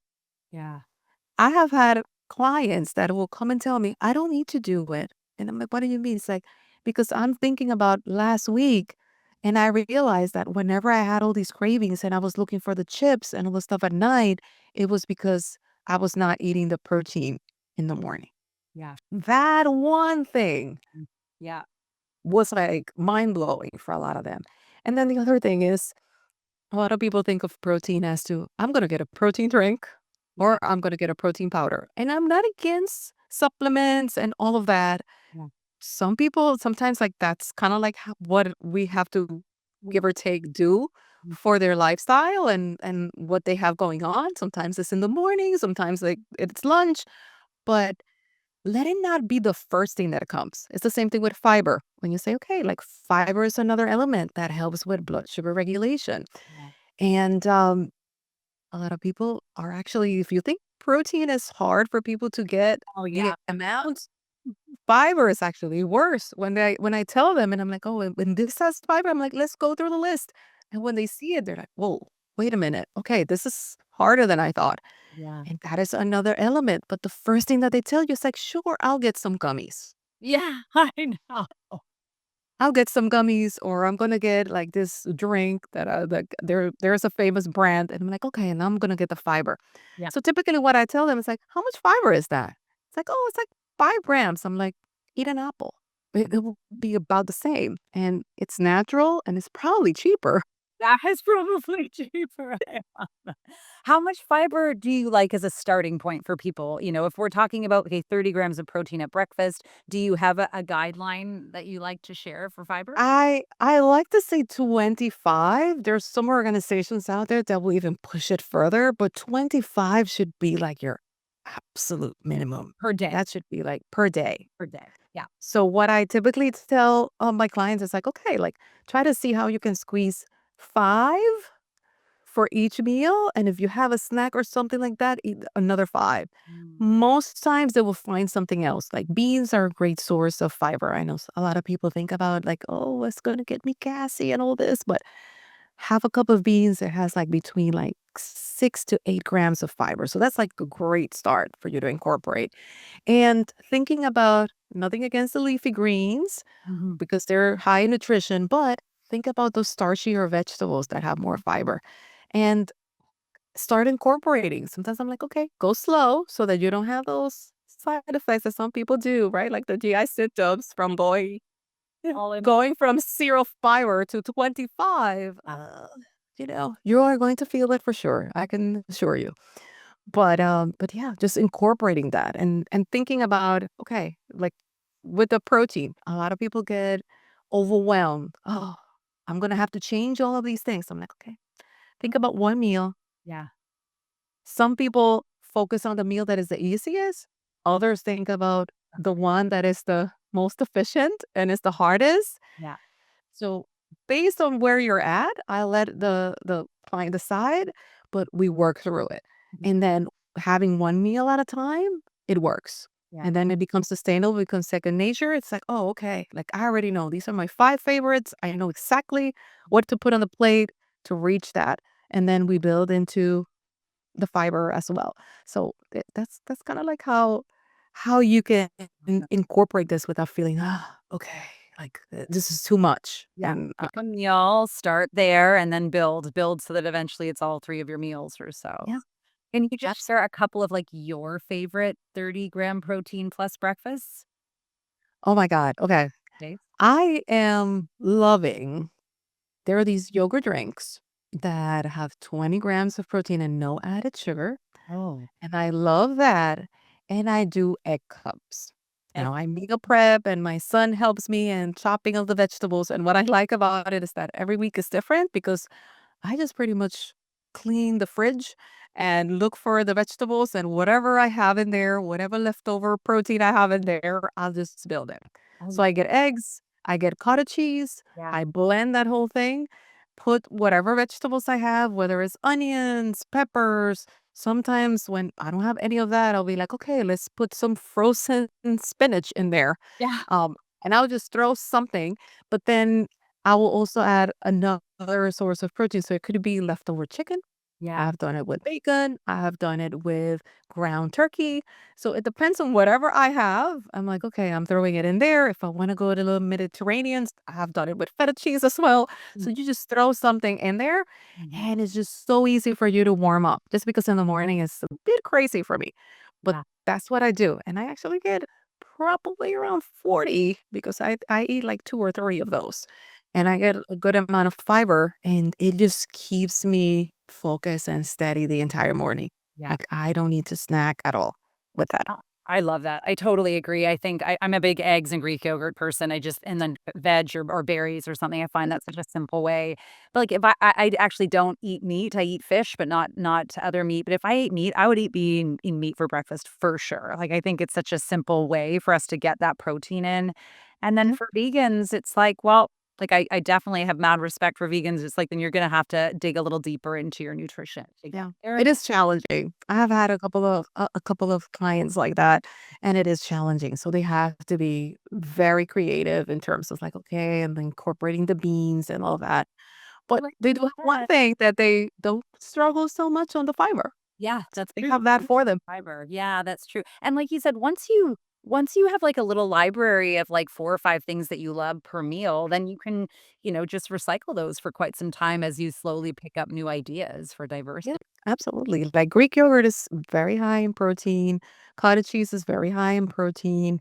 Speaker 2: Yeah.
Speaker 1: I have had clients that will come and tell me, I don't need to do it. And I'm like, what do you mean? It's like, because I'm thinking about last week and I realized that whenever I had all these cravings and I was looking for the chips and all the stuff at night, it was because I was not eating the protein in the morning.
Speaker 2: Yeah.
Speaker 1: That one thing
Speaker 2: Mm. Yeah.
Speaker 1: was like mind blowing for a lot of them. And then the other thing is, a lot of people think of protein as to, I'm going to get a protein drink
Speaker 2: Yeah.
Speaker 1: or I'm going to get a protein powder. And I'm not against supplements and all of that.
Speaker 2: Yeah.
Speaker 1: Some people sometimes, like, that's kind of like what we have to give or take do
Speaker 2: Mm.
Speaker 1: for their lifestyle and what they have going on. Sometimes it's in the morning, sometimes like it's lunch, but let it not be the first thing that comes. It's the same thing with fiber. When you say, okay, like, fiber is another element that helps with blood sugar regulation.
Speaker 2: Yeah.
Speaker 1: And a lot of people are actually, if you think protein is hard for people to get
Speaker 2: Oh,
Speaker 1: the
Speaker 2: yeah.
Speaker 1: amount, fiber is actually worse. When I tell them and I'm like, oh, when this has fiber, I'm like, let's go through the list. And when they see it, they're like, whoa, wait a minute. Okay, this is harder than I thought.
Speaker 2: Yeah.
Speaker 1: And that is another element. But the first thing that they tell you is like, sure, I'll get some gummies.
Speaker 2: Yeah. I know.
Speaker 1: I'll get some gummies, or I'm gonna get like this drink that there's a famous brand, and I'm like, okay, and I'm gonna get the fiber.
Speaker 2: Yeah.
Speaker 1: So typically, what I tell them is like, how much fiber is that? It's like, oh, it's like 5 grams. I'm like, eat an apple. It will be about the same, and it's natural, and it's probably cheaper.
Speaker 2: That is probably cheaper. How much fiber do you like as a starting point for people? If we're talking about, okay, 30 grams of protein at breakfast, do you have a guideline that you like to share for fiber?
Speaker 1: I like to say 25. There's some organizations out there that will even push it further, but 25 should be like your absolute minimum.
Speaker 2: Per day.
Speaker 1: That should be like per day.
Speaker 2: Per day. Yeah.
Speaker 1: So what I typically tell my clients is like, okay, like try to see how you can squeeze 5 for each meal, and if you have a snack or something like that, eat another 5.
Speaker 2: Mm.
Speaker 1: Most times they will find something else. Like beans are a great source of fiber. I know a lot of people think about like, oh, it's gonna get me gassy and all this, but half a cup of beans, it has like between like 6 to 8 grams of fiber. So that's like a great start for you to incorporate. And thinking about nothing against the leafy greens
Speaker 2: Mhm.
Speaker 1: because they're high in nutrition, but think about those starchier vegetables that have more fiber and start incorporating. Sometimes I'm like, okay, go slow so that you don't have those side effects that some people do, right? Like the GI symptoms from
Speaker 2: All in.
Speaker 1: going from 0 fiber to 25. You are going to feel it for sure. I can assure you. But yeah, just incorporating that and thinking about, okay, like with the protein, a lot of people get overwhelmed. Oh, I'm gonna have to change all of these things. I'm like, okay, think about one meal.
Speaker 2: Yeah.
Speaker 1: Some people focus on the meal that is the easiest. Others think about the one that is the most efficient and is the hardest.
Speaker 2: Yeah.
Speaker 1: So based on where you're at, I let the client decide, but we work through it.
Speaker 2: Mhm.
Speaker 1: And then having one meal at a time, it works.
Speaker 2: Yeah.
Speaker 1: And then it becomes sustainable, becomes second nature. It's like, oh, okay. Like I already know these are my 5 favorites. I know exactly what to put on the plate to reach that. And then we build into the fiber as well. So that's kind of like how you can incorporate this without feeling, ah, okay, like this is too much.
Speaker 2: Yeah.
Speaker 1: And
Speaker 2: Pick a meal, start there, and then build so that eventually it's all 3 of your meals or so.
Speaker 1: yeah,
Speaker 2: Can you just
Speaker 1: that's
Speaker 2: share a couple of, like, your favorite 30-gram protein plus breakfasts?
Speaker 1: oh my God. Okay.
Speaker 2: Days?
Speaker 1: I am loving there are these yogurt drinks that have 20 grams of protein and no added sugar.
Speaker 2: Oh.
Speaker 1: And I love that, and I do egg cups.
Speaker 2: Egg.
Speaker 1: Now I meal prep and my son helps me in chopping of the vegetables, and what I like about it is that every week is different because I just pretty much clean the fridge and look for the vegetables and whatever I have in there, whatever leftover protein I have in there, I'll just build it.
Speaker 2: Oh,
Speaker 1: So I get eggs, I get cottage cheese,
Speaker 2: yeah.
Speaker 1: I blend that whole thing, put whatever vegetables I have, whether it's onions, peppers. Sometimes when I don't have any of that, I'll be like, okay, let's put some frozen spinach in there.
Speaker 2: Yeah.
Speaker 1: Um, and I'll just throw something, but then I will also add another source of protein. So it could be leftover chicken.
Speaker 2: Yeah.
Speaker 1: I've done it with bacon. I have done it with ground turkey. So it depends on whatever I have. I'm like, okay, I'm throwing it in there. If I want to go to a little Mediterranean, I have done it with feta cheese as well.
Speaker 2: Mm.
Speaker 1: So you just throw something in there
Speaker 2: Mhm.
Speaker 1: and it's just so easy for you to warm up. Just because in the morning it's a bit crazy for me. But
Speaker 2: Yeah.
Speaker 1: that's what I do. And I actually get probably around 40 because I eat like 2 or 3 of those. And I get a good amount of fiber and it just keeps me focused and steady the entire morning.
Speaker 2: Yeah.
Speaker 1: Like I don't need to snack at all with that.
Speaker 2: I love that. I totally agree. I think I'm a big eggs and Greek yogurt person. And then veg or berries or something. I find that such a simple way. But like if I actually don't eat meat, I eat fish, but not other meat. But if I ate meat, I would eat meat for breakfast for sure. Like I think it's such a simple way for us to get that protein in. And then
Speaker 1: Yeah.
Speaker 2: for vegans, it's like, well, like I definitely have mad respect for vegans. It's like then you're gonna have to dig a little deeper into your nutrition.
Speaker 1: Yeah.
Speaker 2: There.
Speaker 1: It is challenging. I have had a couple of clients like that and it is challenging. So they have to be very creative in terms of like, okay, and incorporating the beans and all that. But
Speaker 2: Like
Speaker 1: they do have one
Speaker 2: that.
Speaker 1: thing that they don't struggle so much on the fiber.
Speaker 2: Yeah, that's
Speaker 1: They
Speaker 2: true.
Speaker 1: have that for them.
Speaker 2: Fiber. Yeah, that's true. And like you said, once you have like a little library of like 4 or 5 things that you love per meal, then you can, just recycle those for quite some time as you slowly pick up new ideas for
Speaker 1: Yeah,
Speaker 2: diversity.
Speaker 1: absolutely. Like Greek yogurt is very high in protein. Cottage cheese is very high in protein.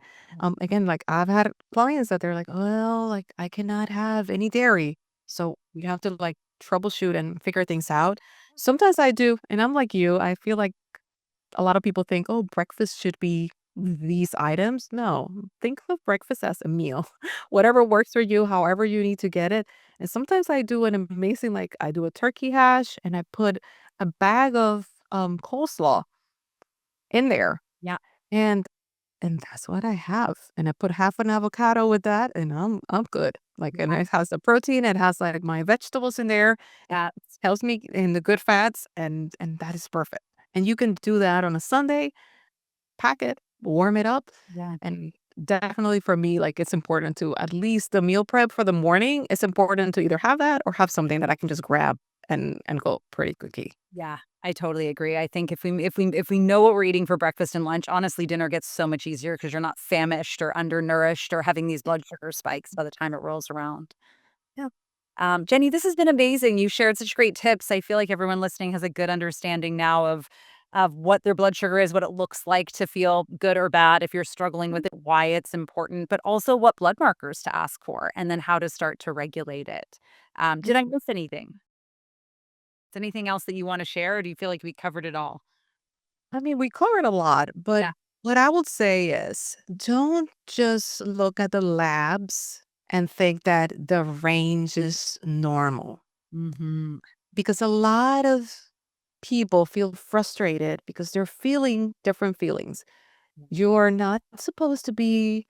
Speaker 1: Again, like I've had clients that they're like, well, like I cannot have any dairy. So we have to like troubleshoot and figure things out. Sometimes I do, and I'm like you. I feel like a lot of people think, oh, breakfast should be these items. No, think of breakfast as a meal. Whatever works for you, however you need to get it. And sometimes I do an amazing, like I do a turkey hash and I put a bag of coleslaw in there.
Speaker 2: Yeah.
Speaker 1: And that's what I have. And I put half an avocado with that and I'm good. Like and it has the protein, it has like my vegetables in there. That helps me in the good fats and that is perfect. And you can do that on a Sunday, pack it, warm it up.
Speaker 2: Yeah.
Speaker 1: And definitely for me, like it's important to at least the meal prep for the morning. It's important to either have that or have something that I can just grab and go pretty quickly.
Speaker 2: Yeah, I totally agree. I think if we know what we're eating for breakfast and lunch, honestly, dinner gets so much easier because you're not famished or undernourished or having these blood sugar spikes by the time it rolls around.
Speaker 1: Yeah.
Speaker 2: Jenny, this has been amazing. You shared such great tips. I feel like everyone listening has a good understanding now of what their blood sugar is, what it looks like to feel good or bad if you're struggling with it, why it's important, but also what blood markers to ask for, and then how to start to regulate it. Did I miss anything? Is anything else that you want to share, or do you feel like we covered it all?
Speaker 1: I mean, we covered a lot, but
Speaker 2: Yeah.
Speaker 1: what I would say is don't just look at the labs and think that the range is normal
Speaker 2: Hmm.
Speaker 1: because a lot of people feel frustrated because they're feeling different feelings. You're not supposed to be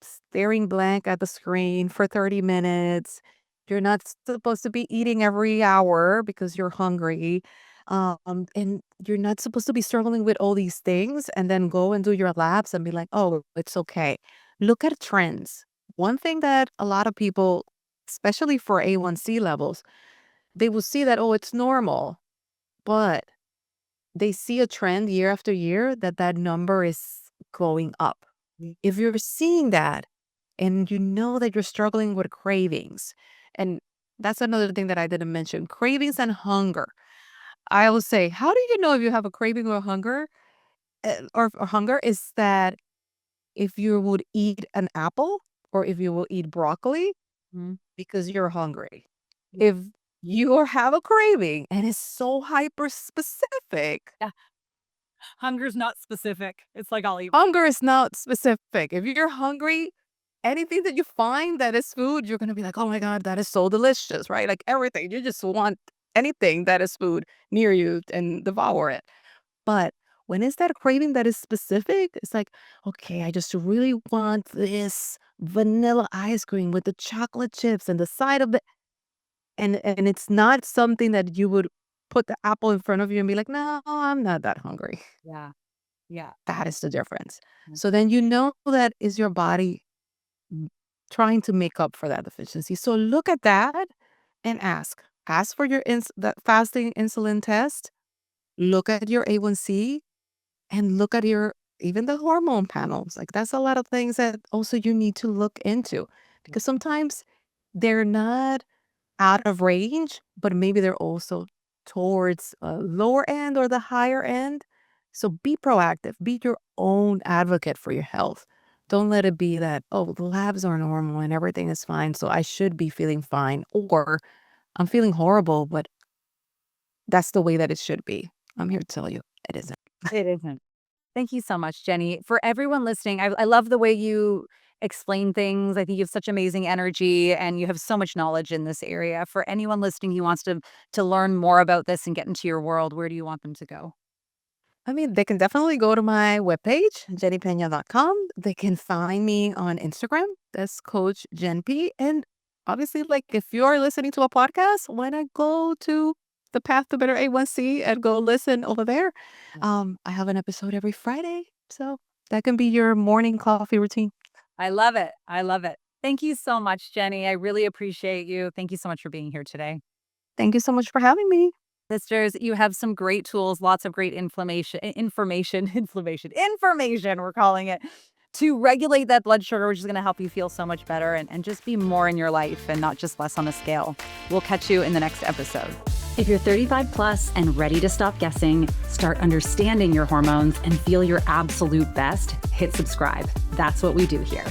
Speaker 1: staring blank at the screen for 30 minutes. You're not supposed to be eating every hour because you're hungry. And you're not supposed to be struggling with all these things and then go and do your labs and be like, oh, it's okay. Look at trends. One thing that a lot of people, especially for A1C levels, they will see that, oh, it's normal, but they see a trend year after year that that number is going up. If you're seeing that, and you know that you're struggling with cravings. And that's another thing that I didn't mention, cravings and hunger. I will say, how do you know if you have a craving or hunger or hunger is that if you would eat an apple or if you will eat broccoli
Speaker 2: Mhm.
Speaker 1: because you're hungry. If you have a craving and it's so hyper specific,
Speaker 2: Yeah. Hunger's not specific. It's like I'll eat.
Speaker 1: hunger is not specific. If you're hungry, anything that you find that is food, you're gonna be like, "Oh my god, that is so delicious," right? Like everything. You just want anything that is food near you and devour it. But when it's that craving that is specific, it's like, "Okay, I just really want this vanilla ice cream with the chocolate chips and the side of the," and it's not something that you would put the apple in front of you and be like, "No, I'm not that hungry."
Speaker 2: Yeah. Yeah.
Speaker 1: That is the difference.
Speaker 2: Mm.
Speaker 1: So then you know that is your body m- trying to make up for that deficiency. So look at that and ask. Ask for your that fasting insulin test. Look at your A1C and look at your even the hormone panels. Like that's a lot of things that also you need to look into because sometimes they're not out of range, but maybe they're also towards a lower end or the higher end. So be proactive, be your own advocate for your health. Don't let it be that, oh, the labs are normal and everything is fine. So I should be feeling fine, or I'm feeling horrible, but that's the way that it should be. I'm here to tell you it isn't.
Speaker 2: It isn't. Thank you so much, Jenny. For everyone listening, I love the way you explain things. I think you have such amazing energy and you have so much knowledge in this area. For anyone listening who wants to learn more about this and get into your world, where do you want them to go?
Speaker 1: I mean, they can definitely go to my webpage, jennypena.com. They can find me on Instagram. That's Coach Jen P. And obviously, like if you're listening to a podcast, why not go to the Path to Better A1c and go listen over there? I have an episode every Friday. So that can be your morning coffee routine.
Speaker 2: I love it. I love it. Thank you so much, Jenny. I really appreciate you. Thank you so much for being here today.
Speaker 1: Thank you so much for having me.
Speaker 2: Sisters, you have some great tools, lots of great information, we're calling it, to regulate that blood sugar, which is going to help you feel so much better and just be more in your life and not just less on a scale. We'll catch you in the next episode.
Speaker 3: If you're 35 plus and ready to stop guessing, start understanding your hormones, and feel your absolute best, hit subscribe. That's what we do here.